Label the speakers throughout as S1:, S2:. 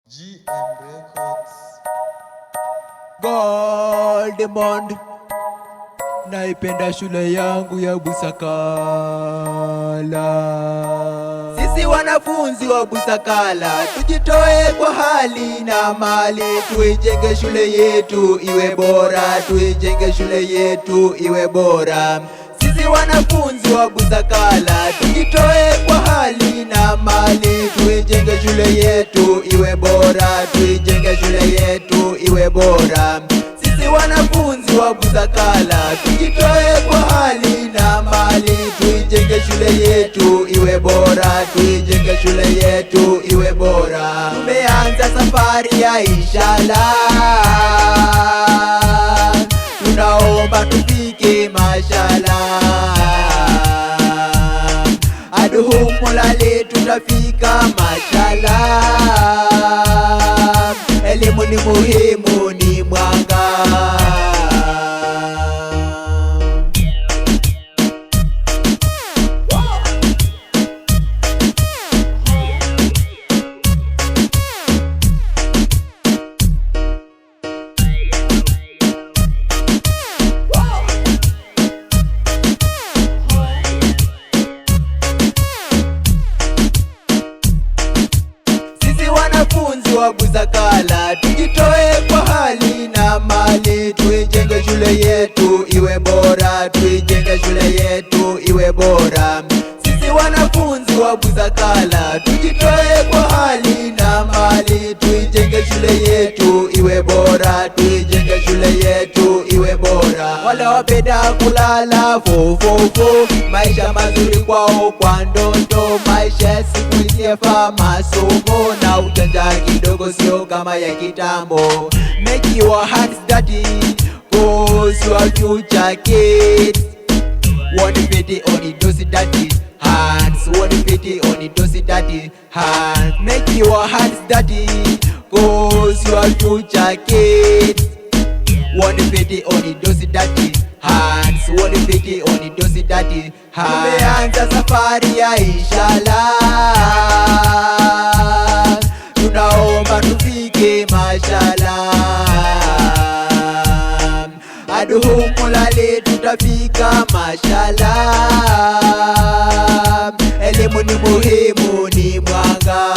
S1: GM Records.
S2: Goldmond, naipenda shule yangu ya Busakala. Sisi wanafunzi wa Busakala tujitoe kwa hali na mali, tuijenge shule yetu iwe bora, tuijenge shule yetu iwe bora. Sisi wanafunzi wa Busakala tujitoe kwa hali na mali, tuijenge shule yetu iwe bora, tuijenge shule yetu iwe bora. Sisi wanafunzi wa Busakala tujitoe kwa hali na mali, tuijenge shule yetu iwe bora, tuijenge shule yetu iwe bora. Tumeanza safari ya inshallah, tunaomba tufike mashallah. Aduhu mulale tutafika mashallah. Elimu ni muhimu, ni mwanga. Wanafunzi wa Busakala tujitoe kwa hali na mali, tuijenge shule yetu iwe bora, tuijenge shule yetu iwe bora. Sisi wanafunzi wa Busakala tujitoe kwa hali na mali, tuijenge shule yetu iwe bora, tuijenge shule yetu iwe bora. Wale wapenda kulala fofofo, maisha mazuri kwao kwa ndoto, maisha siku hizi yafaa masomo na ujanja kidogo, sio kama ya kitambo. Make your hearts dirty, cause your future kids won't pity on those dirty hands, won't pity on those dirty hands. Make your hearts dirty, cause your future kids won't pity on those dirty hands, won't pity on those dirty hands. Tumeanza safari ya inshallah, tunaomba tufike mashallah. Aduhu mulale tutafika mashallah. Elimu ni muhimu, ni mwanga.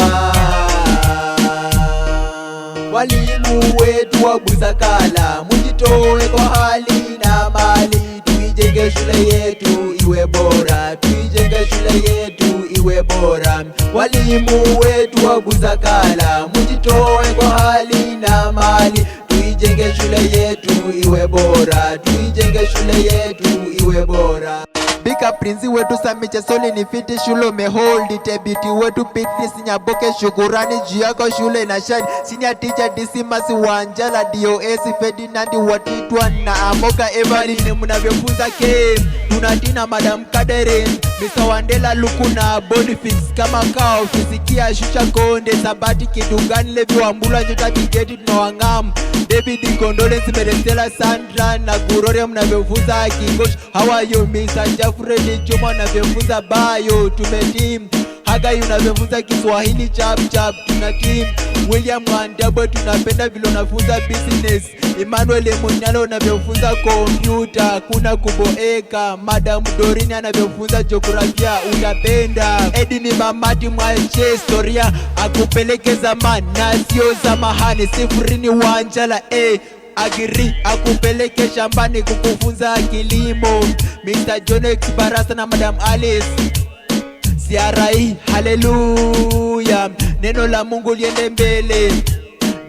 S2: Walimu wetu wa Busakala mujitoe kwa hali na mali, tuijenge shule yetu iwe bora, tuijenge shule yetu iwe bora. Walimu wetu wa Busakala mujitoe kwa hali na mali, tuijenge shule yetu iwe bora, tuijenge shule yetu iwe bora. Bika prinzi wetu Samiche Soli ni fiti shule umehold it. Ebiti wetu Pitness Nyaboke shukurani juu yako shule na shine. Senior teacher Dismas Wanjala DOS Ferdinand Watitwa na Amoka Evelyn mnavyofunza game. Tunatina Madam Kadere Mr. Wandela Lukuna Boniface kama kao fisikia shusha konde Sabati Kidungani Levi Wambula Njota Kigeti tunawangam David Condolence Meresela Sandra na Gurore mnavyofunza Kingosh. How are you Mr. Jafredi Juma unavyofunza bio. Tumeteam Hagai unavyofunza Kiswahili chap chap. Tuna team William Wandabo tunapenda vile unafunza business. Emmanuel Munyalo unavyofunza computer, kuna kuboeka. Madam Dorini anavyofunza jiografia utapenda. Edini Mamati mwache historia akupeleke zamani na sio zamahani. Sifurini Wanjala Agiri akupeleke shambani kukufunza kilimo. Mr. Jonex Barasa na Madam Alice CRI haleluya. Neno la Mungu liende mbele.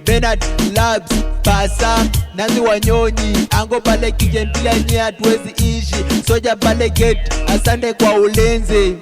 S2: Bernard Labs Basa Nanzi Wanyonyi Ango pale Kijembila nye hatuwezi ishi. Soja pale gate asante kwa ulinzi.